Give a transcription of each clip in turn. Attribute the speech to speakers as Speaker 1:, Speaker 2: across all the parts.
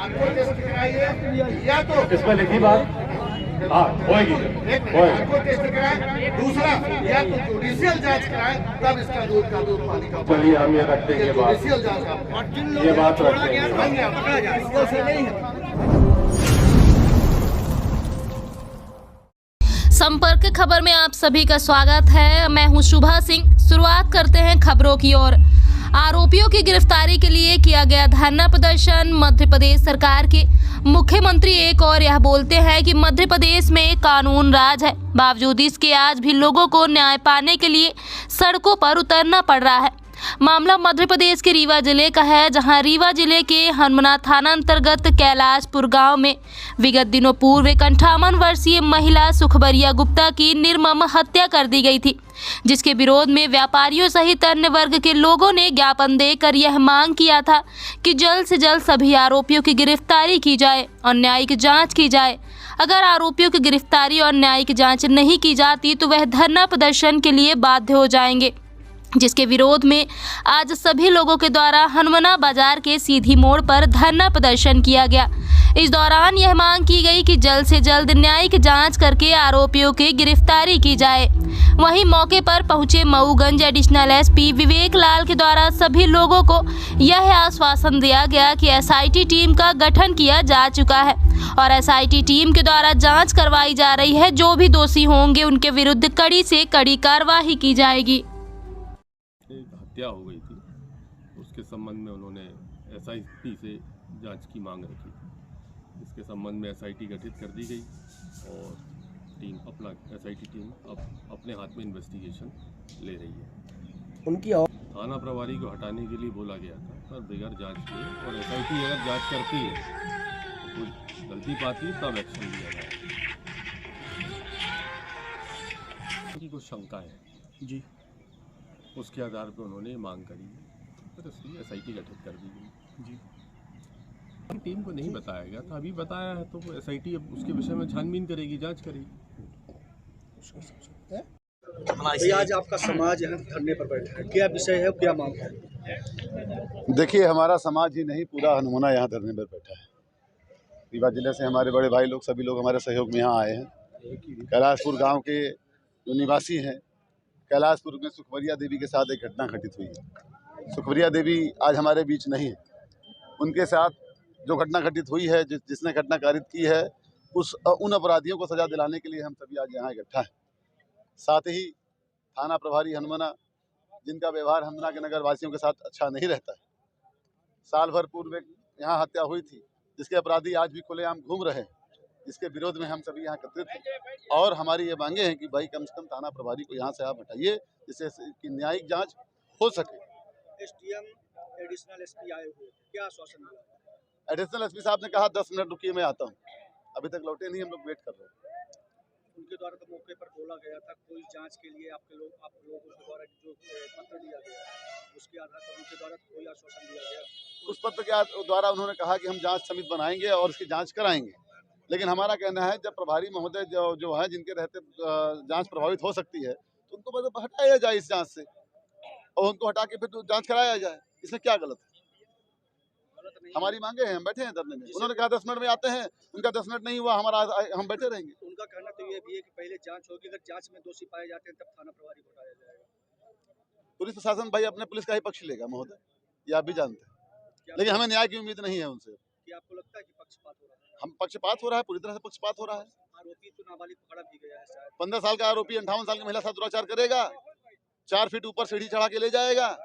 Speaker 1: आपको टेस्ट कराइए या तो
Speaker 2: इसमें लिखी बात हाँ होएगी
Speaker 1: आपको टेस्ट कराए, दूसरा या तो जुडिशियल जांच कराए, तब इसका दूध का दूध पानी का पानी।
Speaker 2: चलिए हम ये रख देंगे बात,
Speaker 1: जुडिशियल जांच का
Speaker 2: ये बात रख देंगे।
Speaker 3: संपर्क खबर में आप सभी का स्वागत है। मैं हूं शुभा सिंह। शुरुआत करते हैं खबरों की ओर। आरोपियों की गिरफ्तारी के लिए किया गया धरना प्रदर्शन। मध्य प्रदेश सरकार के मुख्यमंत्री एक और यह बोलते हैं कि मध्य प्रदेश में कानून राज है, बावजूद इसके आज भी लोगों को न्याय पाने के लिए सड़कों पर उतरना पड़ रहा है। मामला मध्य प्रदेश के रीवा जिले का है, जहां रीवा जिले के हनुमना थाना अंतर्गत कैलाशपुर गांव में विगत दिनों पूर्व एक 58 वर्षीय महिला सुखबरिया गुप्ता की निर्मम हत्या कर दी गई थी, जिसके विरोध में व्यापारियों सहित अन्य वर्ग के लोगों ने ज्ञापन देकर यह मांग किया था कि जल्द से जल्द सभी आरोपियों की गिरफ्तारी की जाए और न्यायिक जाँच की जाए। अगर आरोपियों की गिरफ्तारी और न्यायिक जाँच नहीं की जाती तो वह धरना प्रदर्शन के लिए बाध्य हो जाएंगे, जिसके विरोध में आज सभी लोगों के द्वारा हनुमना बाजार के सीधी मोड़ पर धरना प्रदर्शन किया गया। इस दौरान यह मांग की गई कि जल्द से जल्द न्यायिक जांच करके आरोपियों की गिरफ्तारी की जाए। वहीं मौके पर पहुंचे मऊगंज एडिशनल एसपी विवेक लाल के द्वारा सभी लोगों को यह आश्वासन दिया गया कि एसआईटी टीम का गठन किया जा चुका है और एसआईटी टीम के द्वारा जाँच करवाई जा रही है। जो भी दोषी होंगे उनके विरुद्ध कड़ी से कड़ी कार्रवाई की जाएगी।
Speaker 4: एक हत्या हो गई थी, उसके संबंध में उन्होंने एसआईटी से जांच की मांग रखी थी। इसके संबंध में एसआईटी गठित कर दी गई और एसआईटी टीम अब अपने हाथ में इन्वेस्टिगेशन ले रही है।
Speaker 5: उनकी
Speaker 4: थाना प्रभारी को हटाने के लिए बोला गया था, पर बगैर जांच के, और एसआईटी अगर जांच करती है तो कुछ गलती पाती तब एक्शन लिया जाए। उनकी कुछ शंका है
Speaker 5: जी,
Speaker 4: उसके आधार पर उन्होंने मांग करी है, तो इसलिए एसआईटी गठित कर दी गई
Speaker 5: जी।
Speaker 4: टीम को नहीं बताया गया था, अभी बताया है तो एसआईटी अब उसके विषय में छानबीन करेगी, जांच करेगी।
Speaker 5: भैया आज आपका समाज यहाँ धरने पर बैठा है, क्या विषय है, क्या मांग है?
Speaker 6: देखिए, हमारा समाज ही नहीं पूरा हनुमना यहाँ धरने पर बैठा है। रीवा जिले से हमारे बड़े भाई लोग, सभी लोग हमारे सहयोग में यहाँ आए हैं। कैलाशपुर गांव के जो निवासी हैं, कैलाशपुर में सुखबरिया देवी के साथ एक घटना घटित हुई है। सुखबरिया देवी आज हमारे बीच नहीं है। उनके साथ जो घटना घटित हुई है, जिसने घटना कारित की है, उन अपराधियों को सजा दिलाने के लिए हम सभी आज यहाँ इकट्ठा हैं। साथ ही थाना प्रभारी हनुमना, जिनका व्यवहार हनुमना के नगर वासियों के साथ अच्छा नहीं रहता है, साल भर पूर्व यहाँ हत्या हुई थी, जिसके अपराधी आज भी खुलेआम घूम रहे हैं। इसके विरोध में हम सभी यहाँ एकत्रित हैं और हमारी ये मांगे हैं कि भाई कम से कम थाना प्रभारी को यहाँ से आप हटाइए, जिससे कि न्यायिक जांच हो सके।
Speaker 5: एसडीएम एडिशनल एसपी आए हुए, क्या आश्वासन मिला?
Speaker 6: एडिशनल एसपी साहब ने कहा 10 मिनट रुकिए, मैं आता हूँ। अभी तक लौटे नहीं, हम लोग वेट कर रहे हैं।
Speaker 5: उनके द्वारा तो मौके पर बोला गया था कोई जांच के लिए आप लोगों के द्वारा जो पत्र दिया गया है, उसके आधार पर उनके द्वारा कोई आश्वासन दिया गया?
Speaker 6: उस पत्र के द्वारा उन्होंने कहा कि हम जाँच समिति बनाएंगे और इसकी जाँच कराएंगे। लेकिन हमारा कहना है, जब प्रभारी महोदय जो है, जिनके रहते जांच प्रभावित हो सकती है, तो उनको बस हटाया जाए इस जांच से, और उनको हटा के फिर तो जांच कराया जाए। इसमें क्या गलत है? हमारी मांगे हैं, हम बैठे हैं धरने में। उन्होंने कहा 10 मिनट में आते हैं, उनका 10 मिनट नहीं हुआ, हम बैठे रहेंगे।
Speaker 5: उनका कहना तो ये भी है कि पहले जांच होगी, अगर जांच में दोषी पाए जाते हैं तब थाना प्रभारी को हटाया जाएगा।
Speaker 6: पुलिस प्रशासन भाई अपने पुलिस का ही पक्ष लेगा महोदय, ये आप भी जानते हैं। लेकिन हमें न्याय की उम्मीद नहीं है उनसे।
Speaker 5: क्या आपको लगता है कि पक्षपात हो रहा है?
Speaker 6: हम पक्षपात हो रहा है, पूरी तरह से पक्षपात हो रहा है।
Speaker 5: आरोपी तो नाबालिग पकड़ा भी गया है शायद।
Speaker 6: 15 साल का आरोपी 58 साल की महिला साथ दुराचार करेगा, 4 फीट ऊपर सीढ़ी चढ़ा के ले जाएगा,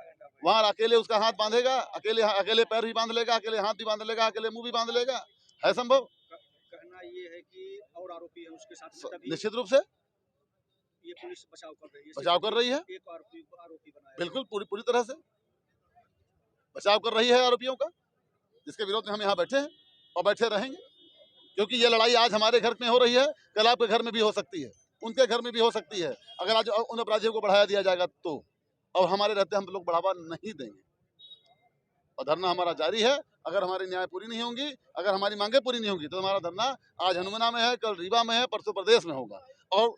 Speaker 6: वहाँ अकेले उसका हाथ बांधेगा, अकेले पैर भी बांध लेगा, अकेले हाथ भी बांध लेगा, अकेले मुंह भी बांध लेगा। है संभव?
Speaker 5: कहना ये है कि और आरोपी है उसके साथ,
Speaker 6: निश्चित रूप से
Speaker 5: ये पुलिस बचाव कर रही है। एक आरोपी बनाया,
Speaker 6: बिल्कुल पूरी तरह से बचाव कर रही है आरोपियों का, जिसके विरोध में हम यहाँ बैठे हैं और बैठे रहेंगे। क्योंकि ये लड़ाई आज हमारे घर में हो रही है, कल आपके घर में भी हो सकती है, उनके घर में भी हो सकती है। अगर आज उन अपराधियों को बढ़ाया दिया जाएगा तो, और हमारे रहते हम लोग बढ़ावा नहीं देंगे और धरना हमारा जारी है। अगर हमारी न्याय पूरी नहीं होंगी, अगर हमारी मांगे पूरी नहीं होंगी, तो हमारा धरना आज हनुमना में है, कल रीवा में है, परसों प्रदेश में होगा और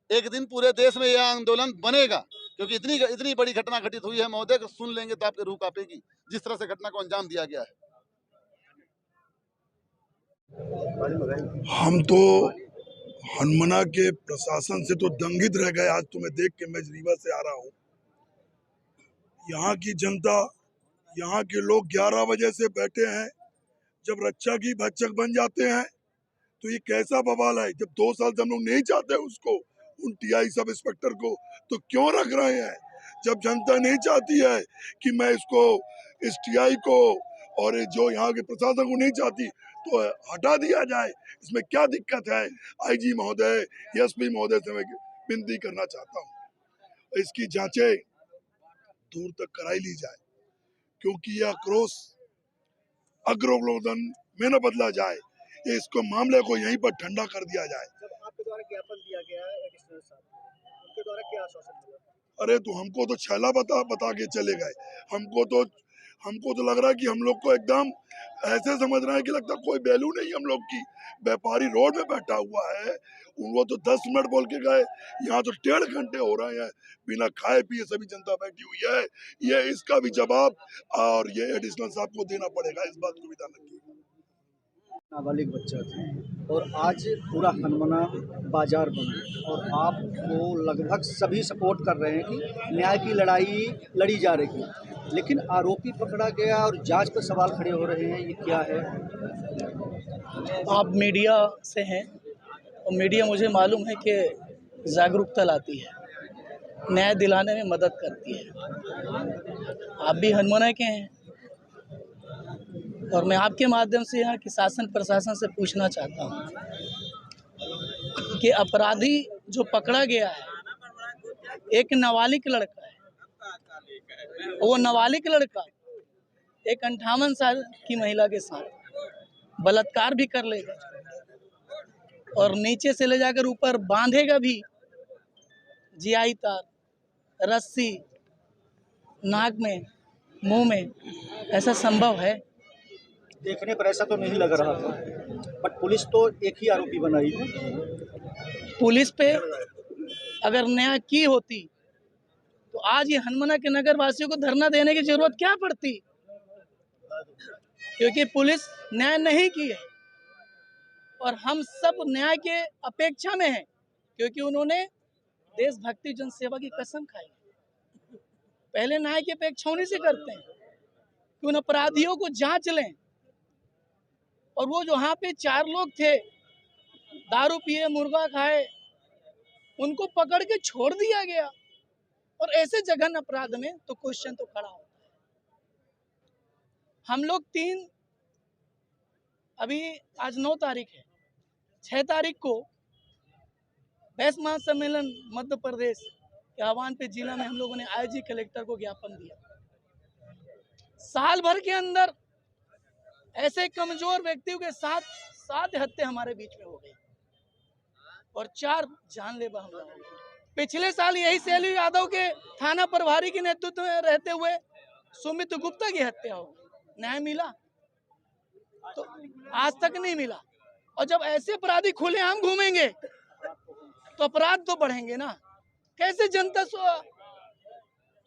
Speaker 6: एक दिन पूरे देश में यह आंदोलन बनेगा। क्योंकि इतनी बड़ी घटना घटित हुई है महोदय, सुन लेंगे तो आपके रूह कांपेगी, जिस तरह से घटना को अंजाम दिया गया है।
Speaker 7: हम तो हनुमना के प्रशासन से तो दंगित रह गए। आज तुम्हें देख के मैं रीवा से आ रहा हूँ। यहाँ की जनता, यहाँ के लोग 11 बजे से बैठे हैं। जब रक्षा की भक्षक बन जाते हैं तो ये कैसा बवाल है। जब 2 साल से हम लोग नहीं चाहते उसको, उन टीआई सब इंस्पेक्टर को, तो क्यों रख रहे हैं। जब जनता नहीं चाहती है कि मैं इसको, इस टीआई को और जो यहाँ के प्रशासन को नहीं चाहती तो हटा दिया जाए, इसमें क्या दिक्कत है। आईजी महोदय, एसपी महोदय से मैं विनती करना चाहता हूँ, इसकी जांचें दूर तक कराई ली जाए, क्योंकि यह आक्रोश अग्रवलोकन में न बदला जाए। इसको मामले को यहीं पर ठंडा कर दिया जाए।
Speaker 5: जब आपके द्वारा ज्ञापन दिया गया है एडिशनल साहब को, उनके द्वारा क्या आश्वासन मिला?
Speaker 7: अरे तो हमको तो छैला बता के चले गए। हमको तो लग रहा है कि हम लोग को एकदम ऐसे समझ रहे हैं कि लगता कोई वैल्यू नहीं हम लोग की। व्यापारी रोड में बैठा हुआ है, वो तो 10 मिनट बोल के गए, यहाँ तो 1.5 घंटे हो रहे हैं बिना खाए पिए सभी जनता बैठी हुई है। ये इसका भी जवाब और ये एडिशनल साहब को देना पड़ेगा, इस बात को भी ध्यान रखिए।
Speaker 5: नाबालिग बच्चा था और आज पूरा हनुमना बाजार बंद और आपको लगभग सभी सपोर्ट कर रहे हैं कि न्याय की लड़ाई लड़ी जा रही है, लेकिन आरोपी पकड़ा गया और जांच पर सवाल खड़े हो रहे हैं। ये क्या है?
Speaker 8: आप मीडिया से हैं और मीडिया मुझे मालूम है कि जागरूकता लाती है, न्याय दिलाने में मदद करती है। आप भी हनुमना के हैं और मैं आपके माध्यम से यहाँ के शासन प्रशासन से पूछना चाहता हूँ कि अपराधी जो पकड़ा गया है, एक नाबालिग लड़का है। वो नाबालिग लड़का एक 58 साल की महिला के साथ बलात्कार भी कर लेगा और नीचे से ले जाकर ऊपर बांधेगा भी, जियाई तार, रस्सी, नाक में, मुंह में। ऐसा संभव है?
Speaker 5: देखने पर ऐसा तो नहीं लग रहा था, बट पुलिस तो एक ही आरोपी बनाई है।
Speaker 8: पुलिस पे अगर न्याय की होती तो आज ये हनुमना के नगर वासियों को धरना देने की जरूरत क्या पड़ती, क्योंकि पुलिस न्याय नहीं की है और हम सब न्याय के अपेक्षा में हैं, क्योंकि उन्होंने देशभक्ति जनसेवा की कसम खाई। पहले न्याय की अपेक्षा उन्हीं से करते हैं कि उन अपराधियों को जांच लें। और वो जो वहाँ पे 4 लोग थे, दारू पिए, मुर्गा खाए, उनको पकड़ के छोड़ दिया गया। और ऐसे जघन्य अपराध में तो क्वेश्चन तो खड़ा होता है। हम लोग 3, अभी आज 9 तारीख है, 6 तारीख को प्रेस महासम्मेलन मध्य प्रदेश के आह्वान पे जिला में हम लोगों ने आईजी कलेक्टर को ज्ञापन दिया। साल भर के अंदर ऐसे कमजोर व्यक्तियों के साथ 7 हत्या हमारे बीच में हो गई और 4 जानलेवा हमला हो गया। पिछले साल यही शैली यादव के थाना प्रभारी के नेतृत्व में रहते हुए सुमित गुप्ता की हत्या हो गई। न्याय मिला? तो आज तक नहीं मिला। और जब ऐसे अपराधी खुलेआम घूमेंगे तो अपराध तो बढ़ेंगे ना। कैसे जनता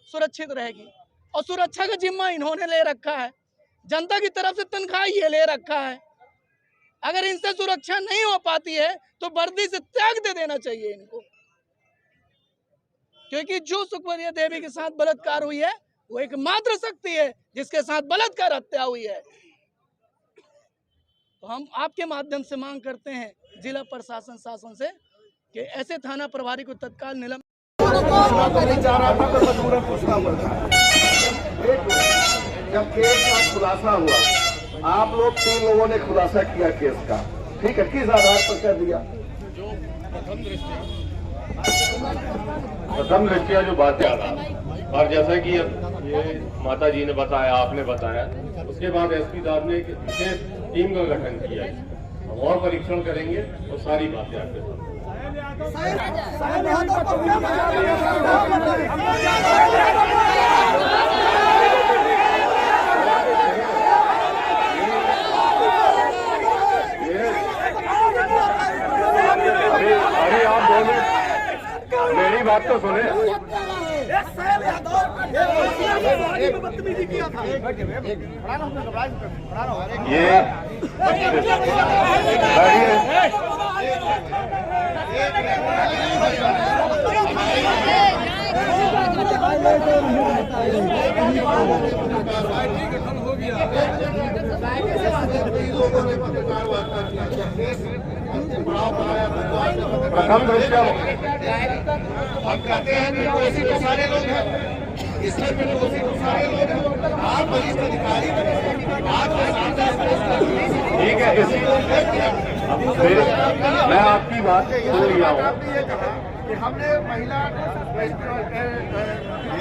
Speaker 8: सुरक्षित रहेगी? और सुरक्षा का जिम्मा इन्होंने ले रखा है, जनता की तरफ से तनख्वाह ये ले रखा है। अगर इनसे सुरक्षा नहीं हो पाती है तो वर्दी से त्याग दे देना चाहिए इनको, क्योंकि जो सुखमनी देवी के साथ बलात्कार हुई है वो एकमात्र शक्ति है जिसके साथ बलात्कार हत्या हुई है। तो हम आपके माध्यम से मांग करते हैं जिला प्रशासन शासन से कि ऐसे थाना प्रभारी को तत्काल निलंबित।
Speaker 1: जब केस का खुलासा हुआ, आप लोग 3 लोगों ने खुलासा किया केस का, ठीक है, किस आधार पर कर दिया?
Speaker 2: प्रथम दृष्टिया जो बातें आ रहा, और जैसा कि ये माता जी ने बताया, आपने बताया, उसके बाद एसपी साहब ने एक विशेष टीम का गठन किया है। हम और परीक्षण करेंगे और सारी बातें आपके साथ। अरे आप बोले, मेरी बात तो सुने। ये
Speaker 1: प्रथम दृष्टया हम कहते हैं कि दोषी तो सारे लोग हैं, इसमें भी दोषी तो सारे लोग हैं। आप वरिष्ठ अधिकारी ठीक है, मैं आपकी बात सुन लिया हूँ। आपने ये कहा कि हमने महिला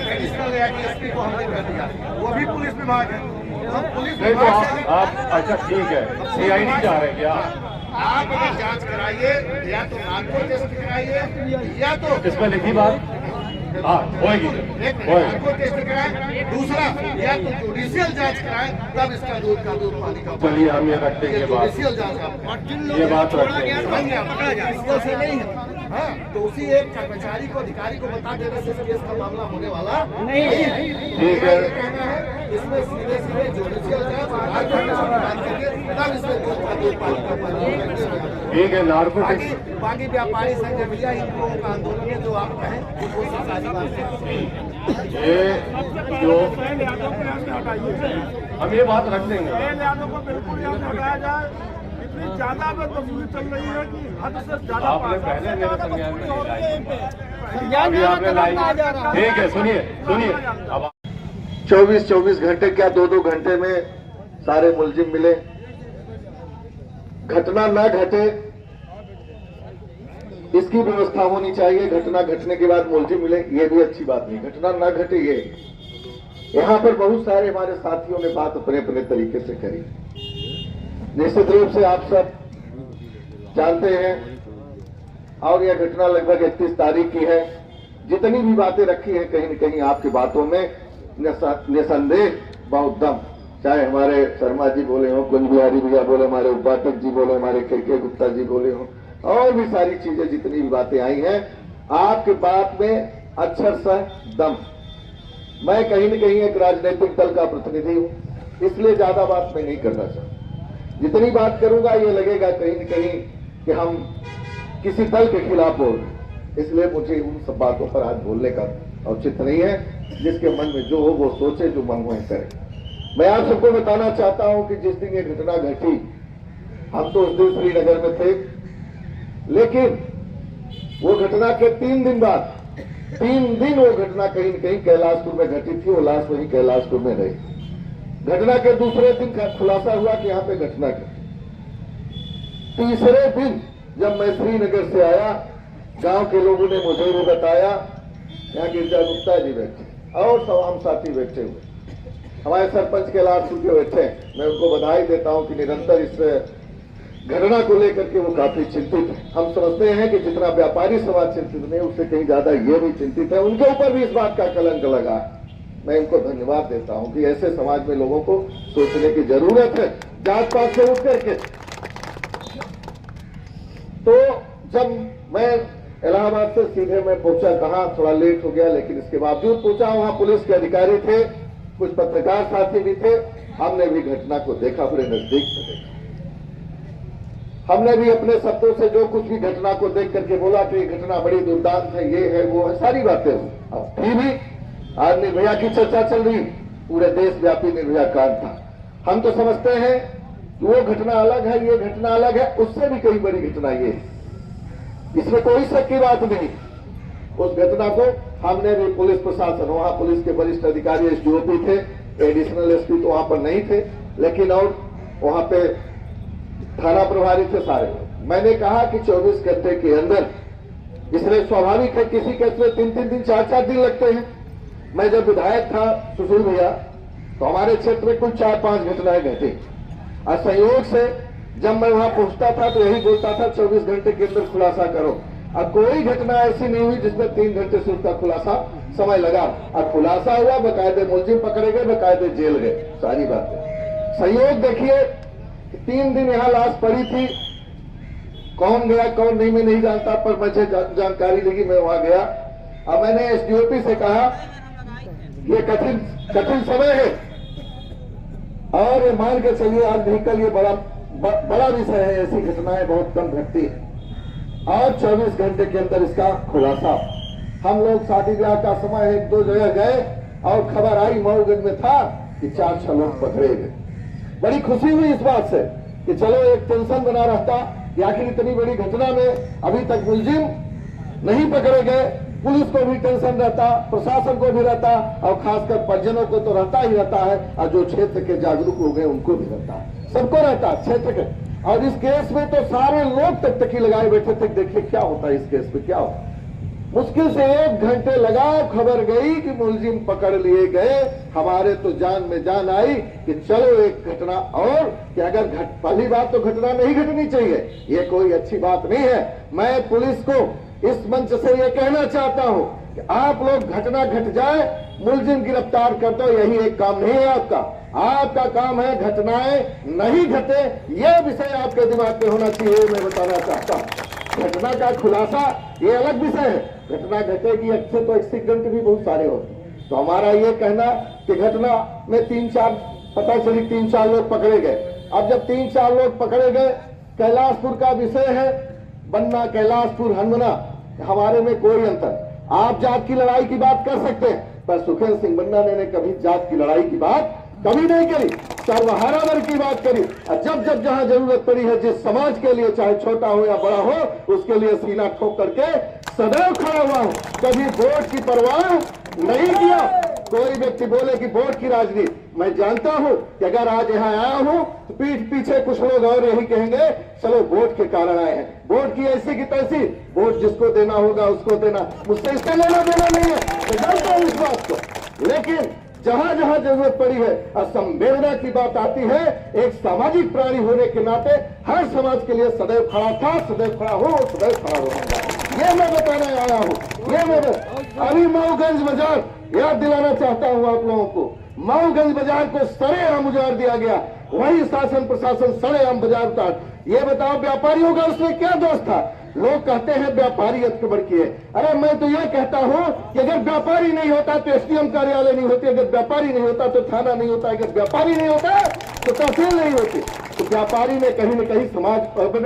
Speaker 1: एडिशनल एसपी को हमने कर दिया, वो भी पुलिस विभाग है। हम पुलिस विभाग से आप अच्छा ठीक है, CID जा रहे हैं क्या? आप अगर जांच कराइए या तो नार्को टेस्ट कराइए या तो
Speaker 2: इसमें लिखी बात हाँ होगी,
Speaker 1: नार्को टेस्ट कराएं, दूसरा या तो जुडिशियल जांच कराएं, तब इसका दूध पानी का।
Speaker 2: चलिए हम ये रखते हैं
Speaker 1: जुडिशियल जांच
Speaker 2: ये बात रखते हैं।
Speaker 1: से नहीं है। हाँ, तो उसी एक कर्मचारी को अधिकारी को बता देने से केस का मामला होने वाला नहीं है।
Speaker 2: ठीक है,
Speaker 1: कहना है इसमें सीधे जुडिशियल जांच तब इसमें दूध पानी का।
Speaker 2: ठीक है, नार्को
Speaker 1: बाकी व्यापारी संघ भैया इन लोगों का आंदोलन है, जो आप कहें वो सारी बात है।
Speaker 2: ये जो हम ये बात रख देंगे,
Speaker 9: को बिल्कुल याद हटाया जाए। इतनी ज्यादा में तस्वीर चल रही है कि हद से ज्यादा
Speaker 2: आपने पहले मेरे संज्ञान में नहीं लाई, आपने लाई। ठीक है, सुनिए अब
Speaker 1: 24 घंटे क्या 2 घंटे में सारे मुलजिम मिले। घटना न घटे इसकी व्यवस्था होनी चाहिए। घटना घटने के बाद मुलजिम मिले, ये भी अच्छी बात नहीं। घटना न घटे ये। यहाँ पर बहुत सारे हमारे साथियों ने बात अपने अपने तरीके से करी। निश्चित रूप से आप सब जानते हैं और यह घटना लगभग 31 तारीख की है। जितनी भी बातें रखी हैं कहीं न कहीं आपकी बातों में निसंदेह बहुत दम, चाहे हमारे शर्मा जी बोले हो, कुंज बिहारी भैया बोले, हमारे उपाध्यक्ष जी बोले, हमारे के गुप्ता जी बोले हो, और भी सारी चीजें जितनी भी बातें आई हैं आपके बात में अक्षरशः दम। मैं कहीं न कहीं एक राजनीतिक दल का प्रतिनिधि हूं, इसलिए ज्यादा बात मैं नहीं करना चाहता। जितनी बात करूंगा ये लगेगा कहीं न कहीं कि हम किसी दल के खिलाफ बोल रहे, इसलिए मुझे उन सब बातों पर आज बोलने का औचित्य नहीं है। जिसके मन में जो हो वो सोचे, जो मन में करे। मैं आप सबको बताना चाहता हूं कि जिस दिन ये घटना घटी, हम तो उस दिन श्रीनगर में थे, लेकिन वो घटना के 3 दिन बाद 3 दिन वो घटना कहीं न कहीं कैलाशपुर में घटी थी। वो लाश वहीं कैलाशपुर में रही। घटना के दूसरे दिन खुलासा हुआ कि यहाँ पे घटना घटी। तीसरे दिन जब मैं श्रीनगर से आया, गांव के लोगों ने मुझे भी बताया, यहाँ गिरजा गुप्ता जी बैठे और तमाम साथी बैठे हुए, हमारे सरपंच कैलाशपुर के बैठे। मैं उनको बधाई देता हूँ कि निरंतर इस घटना को लेकर के वो काफी चिंतित है। हम समझते हैं कि जितना व्यापारी समाज चिंतित नहीं, उससे कहीं ज्यादा ये भी चिंतित है। उनके ऊपर भी इस बात का कलंक लगा है। मैं इनको धन्यवाद देता हूं कि ऐसे समाज में लोगों को सोचने की जरूरत है, जात पात से उठ करके। तो जब मैं इलाहाबाद से सीधे मैं पहुंचा, कहा थोड़ा लेट हो गया, लेकिन इसके बावजूद पहुंचा। वहां पुलिस के अधिकारी थे, कुछ पत्रकार साथी भी थे। हमने भी घटना को देखा, पूरे नजदीक से देखा। हमने भी अपने शब्दों से जो कुछ भी घटना को देख करके बोला कि घटना बड़ी दुर्दांत है, ये है वो है, सारी बातें हुई। अब फिर भी आज निर्भया की चर्चा चल रही, पूरे देशव्यापी निर्भया कांड था। हम तो समझते हैं कि वो घटना अलग है, ये घटना अलग है, उससे भी कई बड़ी घटना ये है, इसमें कोई शक की बात नहीं। उस घटना को हमने भी पुलिस प्रशासन, वहां पुलिस के वरिष्ठ अधिकारी SDOP थे, एडिशनल SP तो वहां पर नहीं थे, लेकिन और वहां पे थाना प्रभारी थे सारे। मैंने कहा कि 24 घंटे के अंदर, इसलिए स्वाभाविक है किसी केस में 3-3 दिन 4-4 दिन लगते हैं। मैं जब विधायक था सुशील भैया, तो हमारे क्षेत्र में कुल 4-5 घटनाएं घटी। और संयोग से जब मैं वहां पहुंचता था तो यही बोलता था 24 घंटे के अंदर खुलासा करो। अब कोई घटना ऐसी नहीं हुई जिसमें 3 घंटे से उसका खुलासा समय लगा। और खुलासा हुआ, बकायदे मुलजिम पकड़े गए, बकायदे जेल गए, सारी बातें। संयोग देखिए, 3 दिन यहाँ लाश पड़ी थी। कौन गया कौन नहीं मैं नहीं जानता, पर मुझे जानकारी लगी, मैं वहां गया। अब मैंने SDOP से कहा ये कठिन समय है और ये मान के चलिए आज नहीं कल ये बड़ा बड़ा विषय है, ऐसी घटनाएं बहुत कम घटती है। और 24 घंटे के अंदर इसका खुलासा। हम लोग शादी ब्याह का समय 1-2 जगह गए और खबर आई मऊगंज में था कि 4-6 लोग पकड़े गए। बड़ी खुशी हुई इस बात से कि चलो एक टेंशन बना रहता कि आखिर इतनी बड़ी घटना में अभी तक मुलजिम नहीं पकड़े गए। पुलिस को भी टेंशन रहता, प्रशासन को भी रहता और खासकर परिजनों को तो रहता ही रहता है, और जो क्षेत्र के जागरूक हो गए उनको भी रहता है, सबको रहता है क्षेत्र के। और इस केस में तो सारे लोग तकतकी लगाए बैठे थे, देखिए क्या होता है इस केस में, क्या होता है। मुश्किल से 1 घंटे लगा, खबर गई कि मुलजिम पकड़ लिए गए। हमारे तो जान में जान आई कि चलो एक घटना और कि अगर पहली बात तो घटना नहीं घटनी चाहिए, ये कोई अच्छी बात नहीं है। मैं पुलिस को इस मंच से ये कहना चाहता हूं कि आप लोग घटना घट जाए, मुलजिम गिरफ्तार कर दो, यही एक काम नहीं है आपका। आपका काम है घटनाएं नहीं घटे, यह विषय आपके दिमाग में होना चाहिए। मैं बताना चाहता हूं घटना का खुलासा ये अलग विषय है, घटना घटेगी अच्छे तो एक्सीडेंट भी बहुत सारे होते हैं। तो हमारा ये कहना कि घटना में 3-4 पता चली 3-4 लोग पकड़े गए। अब जब 3-4 लोग पकड़े गए, कैलाशपुर का विषय है, बन्ना कैलाशपुर हनुमना, हमारे में कोई अंतर। आप जात की लड़ाई की बात कर सकते हैं, पर सुखेंद्र सिंह बन्ना ने कभी जात की लड़ाई की बात कभी नहीं करी, सर्वहारावर की बात करी। और जब जब जहां जरूरत पड़ी है, जिस समाज के लिए चाहे छोटा हो या बड़ा हो, उसके लिए सीना ठोक करके सदैव खड़ा हुआ हूं। कभी वोट की परवाह नहीं किया। कोई व्यक्ति बोले कि वोट की राजनीति, मैं जानता हूं कि अगर आज यहाँ आया हूं तो पीठ पीछे कुछ लोग और यही कहेंगे चलो वोट के कारण आए हैं, वोट की ऐसी की तैसी, वोट जिसको देना होगा उसको देना, मुझसे इससे लेना देना नहीं है, मैं जानता हूं इस बात को। लेकिन जहां जहां जरूरत पड़ी है और संवेदना की बात आती है, एक सामाजिक प्राणी होने के नाते हर समाज के लिए सदैव खड़ा था, सदैव खड़ा हो, सदैव खड़ा रहूंगा। ये मैं बताने आया हूं। ये मैं अभी मऊगंज बाजार याद दिलाना चाहता हूं आप लोगों को। मऊगंज बाजार को सरेआम उजाड़ दिया गया, वही शासन प्रशासन सरेआम बाजार उतार। ये बताओ व्यापारियों का उसमें क्या दोष था? लोग कहते हैं व्यापारी अकबर की है। अरे मैं तो यह कहता हूं कि अगर व्यापारी नहीं होता तो एसडीएम कार्यालय नहीं होती, अगर व्यापारी नहीं होता तो थाना नहीं होता, अगर व्यापारी नहीं होता तो तहसील नहीं होती। तो व्यापारी ने कहीं न कहीं समाज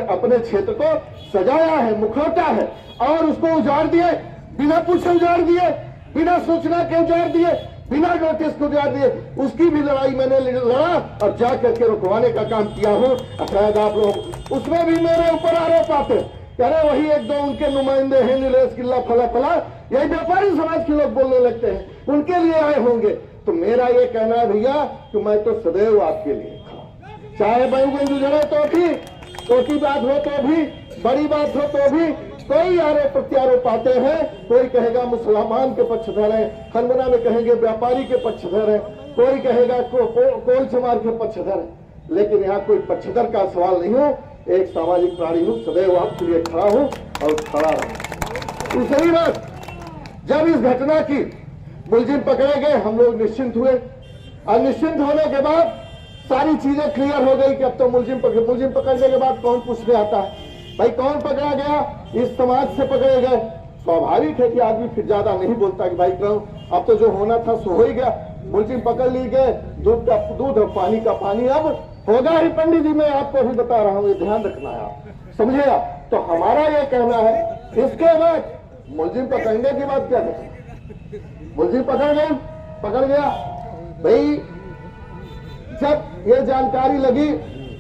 Speaker 1: अपने क्षेत्र को सजाया है, मुखौटा है, और उसको उजाड़ दिए, बिना पूछे उजाड़ दिए, बिना सूचना के उजाड़ दिए, बिना नोटिस को उजाड़ दिए। उसकी भी लड़ाई मैंने लड़ा और जा करके रुकवाने का काम किया हूं। शायद आप लोग उसमें भी मेरे ऊपर आरोप आते, अरे वही 1-2 उनके नुमाइंदे हैं, नीलेश किल्ला फला फला, यही व्यापारी समाज के लोग बोलने लगते हैं, उनके लिए आए होंगे। तो मेरा ये कहना है भैया कि मैं तो सदैव आपके लिए खड़ा, चाहे मऊगंज उजड़े तो भी, छोटी बात हो तो भी, बड़ी बात हो तो भी। कोई आरोप प्रत्यारोप आते हैं, कोई कहेगा मुसलमान के पक्षधर है, हनुमना में कहेंगे व्यापारी के पक्षधर है, कोई कहेगा कोल चमार के पक्षधर है। लेकिन यहाँ कोई पक्षधर का सवाल नहीं हो, एक सामाजिक प्राणी हूं, सदैव आपके लिए खड़ा हूं और खड़ा रहूं। दूसरी बात, जब इस घटना की मुलजिम पकड़े गए, हम लोग निश्चिंत हुए, और निश्चिंत होने के बाद सारी चीजें क्लियर हो गई कि अब तो मुलजिम पकड़ने के बाद कौन पूछने आता है? भाई कौन पकड़ा गया? इस समाज से पकड़े गए। स्वाभाविक है कि आदमी फिर ज्यादा नहीं बोलता कि भाई क्यों, अब तो जो होना था सो हो ही गया, मुलजिम पकड़ लिए गए, दूध का दूध और पानी का पानी अब होगा ही। पंडित जी मैं आपको भी बता रहा हूं, ये ध्यान रखना है, आप समझे आप। तो हमारा ये कहना है, इसके बाद मुलजिम पकड़ने की बात क्या है? मुलजिम पकड़ गया भाई। जब ये जानकारी लगी,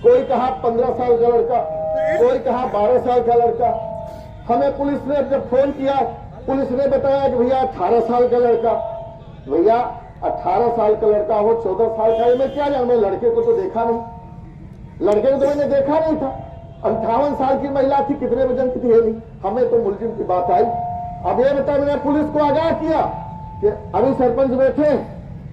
Speaker 1: कोई कहा 15 साल का लड़का, कोई कहा 12 साल का लड़का। हमें पुलिस ने जब फोन किया, पुलिस ने बताया कि भैया 18 साल का लड़का। भैया 18 साल का लड़का हो, 14 साल का, मैं क्या जानूं, मैं लड़के को तो देखा नहीं, लड़के को तो मैंने देखा नहीं था। 58 साल की महिला थी, कितने वजन की थी है नहीं। हमें तो मुलजिम की बात आई। अब ये बता, मैंने पुलिस को आगाह किया कि अभी सरपंच बैठे,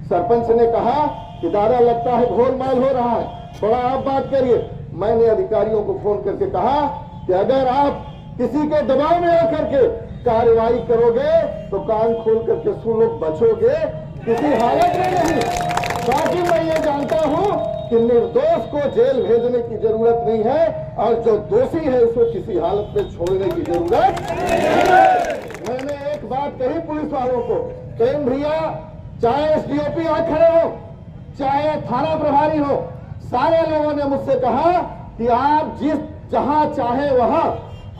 Speaker 1: सरपंच ने कहा कि दादा लगता है गोलमाल हो रहा है, थोड़ा आप बात करिए। मैंने अधिकारियों को फोन करके कहा कि अगर आप किसी के दबाव में आकर के कार्रवाई करोगे तो कान खोल करके सुन लो, बचोगे किसी हालत में नहीं। बाकी मैं ये जानता हूं कि निर्दोष को जेल भेजने की जरूरत नहीं है, और जो दोषी है उसको किसी हालत में छोड़ने की जरूरत नहीं है। मैंने एक बात कही पुलिस वालों को, टेम भैया, चाहे एसडीओपी आ खड़े हो, चाहे थाना प्रभारी हो, सारे लोगों ने मुझसे कहा कि आप जहां चाहे वहां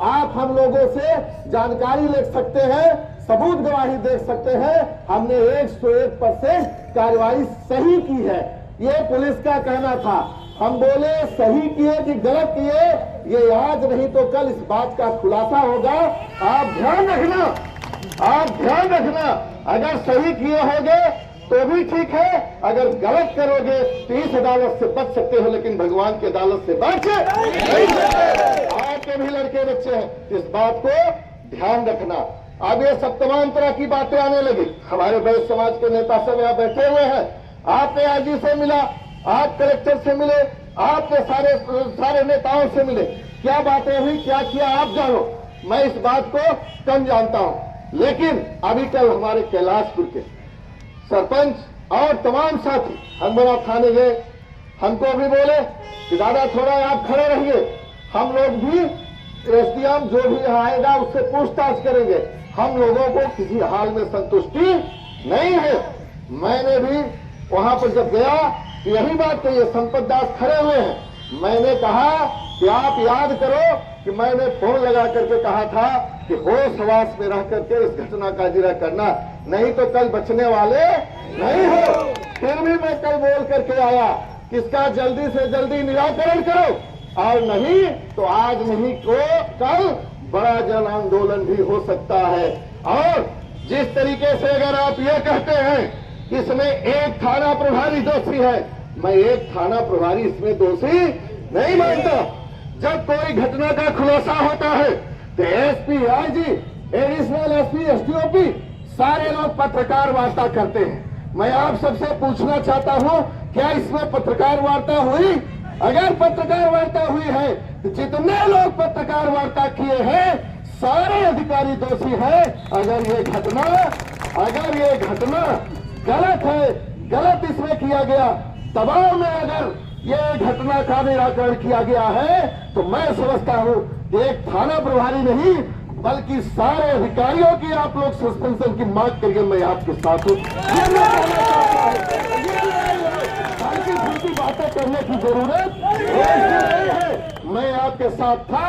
Speaker 1: आप हम लोगों से जानकारी ले सकते हैं, सबूत गवाही देख सकते हैं। हमने 101% कार्रवाई सही की है, ये पुलिस का कहना था। हम बोले सही किए कि गलत किए, ये आज नहीं तो कल इस बात का खुलासा होगा। आप ध्यान रखना, अगर सही किए होंगे तो भी ठीक है, अगर गलत करोगे तो इस अदालत से बच सकते हो, लेकिन भगवान की अदालत से बच नहीं सकते। आपके भी लड़के बच्चे हैं, इस बात को ध्यान रखना। अब ये सब तमाम तरह की बातें आने लगी। हमारे वैश्य समाज के नेता सब यहाँ बैठे हुए हैं। आपने आईजी से मिला, आप कलेक्टर से मिले, आपने सारे नेताओं से मिले, क्या बातें हुई, क्या किया आप जानो, मैं इस बात को कम जानता हूं। लेकिन अभी कल हमारे कैलाशपुर के सरपंच और तमाम साथी हनुमाना थाने गए, हमको भी बोले कि दादा थोड़ा आप खड़े रहिए, हम लोग भी एसडीएम जो भी यहाँ आएगा उससे पूछताछ करेंगे। हम लोगों को किसी हाल में संतुष्टि नहीं है। मैंने भी वहां पर जब गया तो यही बात कही, संपत दास खड़े हुए हैं। मैंने कहा कि आप याद करो कि मैंने फोन लगा करके कहा था कि होश हवास में रह करके इस घटना का जिक्र करना, नहीं तो कल बचने वाले नहीं हो। फिर भी मैं कल बोल करके आया कि इसका जल्दी से जल्दी निराकरण करो, और नहीं तो आज नहीं तो कल बड़ा जन आंदोलन भी हो सकता है। और जिस तरीके से अगर आप ये कहते हैं इसमें एक थाना प्रभारी दोषी है, मैं एक थाना प्रभारी इसमें दोषी नहीं मानता। जब कोई घटना का खुलासा होता है तो SP, IG, additional SP, SDOP सारे लोग पत्रकार वार्ता करते हैं। मैं आप सबसे पूछना चाहता हूं, क्या इसमें पत्रकार वार्ता हुई? अगर पत्रकार वार्ता हुई है तो जितने लोग पत्रकार वार्ता किए हैं सारे अधिकारी दोषी हैं। अगर ये घटना गलत है, गलत इसमें किया गया, दबाव में अगर ये घटना का निराकरण किया गया है तो मैं समझता हूं कि एक थाना प्रभारी नहीं बल्कि सारे अधिकारियों की आप लोग सस्पेंशन की मांग करिए। मैं आपके साथ हूं। बातें करने की जरूरत नहीं है। मैं आपके साथ था,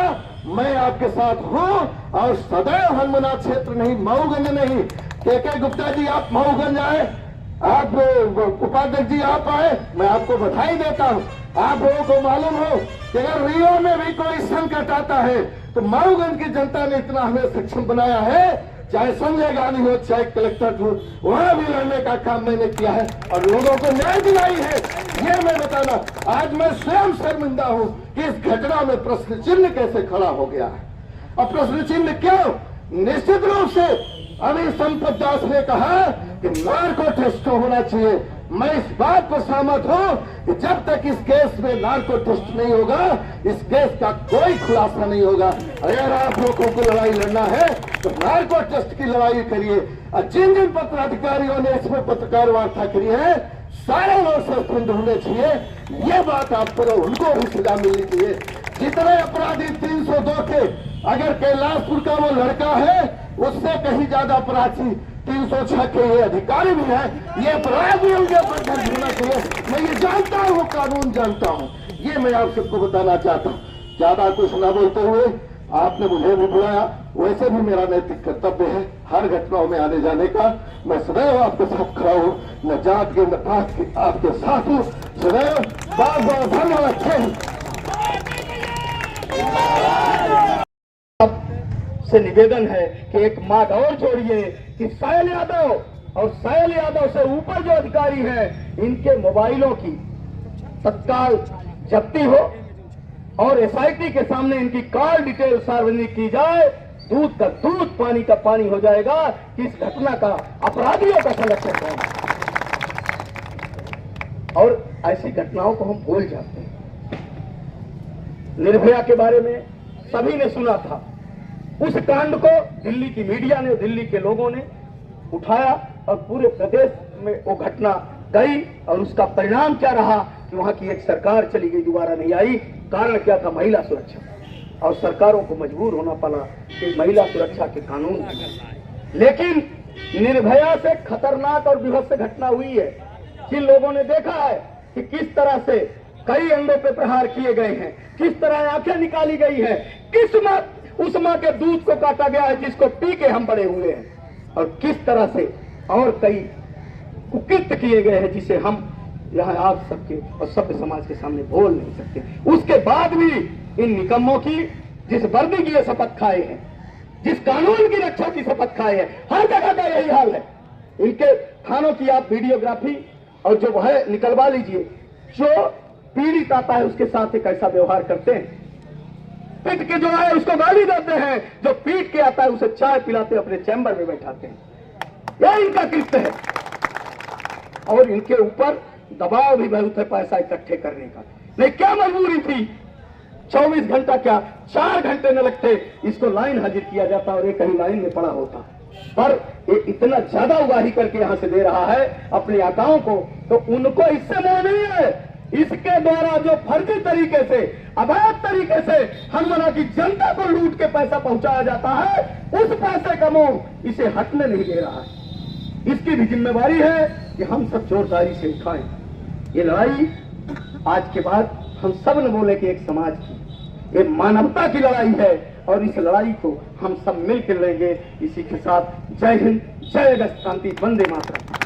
Speaker 1: मैं आपके साथ हूं, और सदैव हनुमाना क्षेत्र नहीं, मऊगंज नहीं। के गुप्ता जी आप मऊगंज आए, आप उपाध्यक्ष जी आप आए, मैं आपको बधाई देता हूं। आप लोगों को मालूम हो कि अगर रियो में भी कोई संकट आता है तो मऊगंज की जनता ने इतना हमें सक्षम बनाया है, चाहे संजय गांधी हो, चाहे कलेक्टर हो, वहां भी लड़ने का काम मैंने किया है और लोगों को न्याय दिलाई है। ये मैं बताना, आज मैं स्वयं शर्मिंदा हूं कि इस घटना में प्रश्न चिन्ह कैसे खड़ा हो गया है। और प्रश्न चिन्ह क्यों? निश्चित रूप से अभी संपत दास ने कहा कि नार्को टेस्ट होना चाहिए। मैं इस बात को सहमत हूं कि जब तक इस केस में नार्को टेस्ट नहीं होगा, इस केस का कोई खुलासा नहीं होगा। अगर आप लोगों को लड़ाई लड़ना है तो नार्को टेस्ट की लड़ाई करिए। और जिन जिन पत्राधिकारियों ने इसमें पत्रकार वार्ता करी है सारे लोग सस्पेंड होने चाहिए। ये बात आप करो, उनको भी सजा मिलनी चाहिए। जितने अपराधी 302 के, अगर कैलाशपुर का वो लड़का है उससे कहीं ज्यादा अपराधी 306 के ये अधिकारी भी है, ये अपराध भी उनके ऊपर दर्ज होना चाहिए। मैं ये जानता हूँ, कानून जानता हूँ, ये मैं आप सबको बताना चाहता हूँ। ज्यादा कुछ न बोलते हुए आपने मुझे भी बुलाया, वैसे भी मेरा नैतिक कर्तव्य है हर घटनाओं में आने जाने का। मैं सदैव आपके साथ खड़ा हूँ, न जात के न पात के, आपके साथ हूँ सदैव। बहुत बहुत धन्यवाद
Speaker 5: से निवेदन है कि एक मांग और जोड़िए कि सायल यादव और सायल यादव से ऊपर जो अधिकारी हैं इनके मोबाइलों की तत्काल जब्ती हो और एसआईटी के सामने इनकी कॉल डिटेल सार्वजनिक की जाए। दूध का दूध, पानी का पानी हो जाएगा कि इस घटना का अपराधियों का संरक्षण होगा। और ऐसी घटनाओं को हम भूल जाते हैं। निर्भया के बारे में सभी ने सुना था। उस कांड को दिल्ली की मीडिया ने, दिल्ली के लोगों ने उठाया और पूरे प्रदेश में वो घटना गई। और उसका परिणाम क्या रहा कि वहां की एक सरकार चली गई, दोबारा नहीं आई। कारण क्या था? महिला सुरक्षा। और सरकारों को मजबूर होना पड़ा कि महिला सुरक्षा के कानून। लेकिन निर्भया से खतरनाक और विभत्स घटना हुई है। जिन लोगों ने देखा है कि किस तरह से
Speaker 10: कई अंगों पे प्रहार किए गए हैं, किस तरह आंखें निकाली गई हैं, किस उस माँ के दूध को काटा गया है जिसको पी के हम बड़े हुए हैं, और किस तरह से और कई कुकृत्य किए गए हैं जिसे हम यहाँ आप सबके और सभ्य समाज के सामने बोल नहीं सकते। उसके बाद भी इन निकम्मों की जिस वर्दी की ये शपथ खाए हैं, जिस कानून की रक्षा की शपथ खाए हैं, हर जगह का यही हाल है। इनके थानों की आप वीडियोग्राफी और जो है निकलवा लीजिए, जो पीड़ित आता है उसके साथ एक ऐसा व्यवहार करते हैं, पीट के जो है उसको गाली देते हैं, जो पीट के आता है उसे चाय पिलाते अपने चैम्बर में बैठाते हैं। यह इनका कृत्य है और इनके ऊपर दबाव भी बहुत है पैसा इकट्ठे करने का। नहीं, क्या मजबूरी थी? 24 घंटा क्या 4 घंटे न लगते, इसको लाइन हाजिर किया जाता और एक ही लाइन में पड़ा होता, पर ये इतना ज्यादा उगाही करके यहां से दे रहा है अपने आकाओं को, तो उनको इससे मोह नहीं है। इसके द्वारा जो फर्जी तरीके से, अवैध तरीके से हनुमाना की जनता को लूट के पैसा पहुंचाया जाता है, उस पैसे का मोह इसे हटने नहीं दे रहा है। इसकी भी जिम्मेवारी है कि हम सब जोरदारी से उठाएं। ये लड़ाई आज के बाद हम सब ने बोले कि एक समाज की, ये मानवता की लड़ाई है और इस लड़ाई को हम सब मिलकर लड़ेंगे। इसी के साथ जय हिंद, जय अगस्त क्रांति, वंदे मातरम।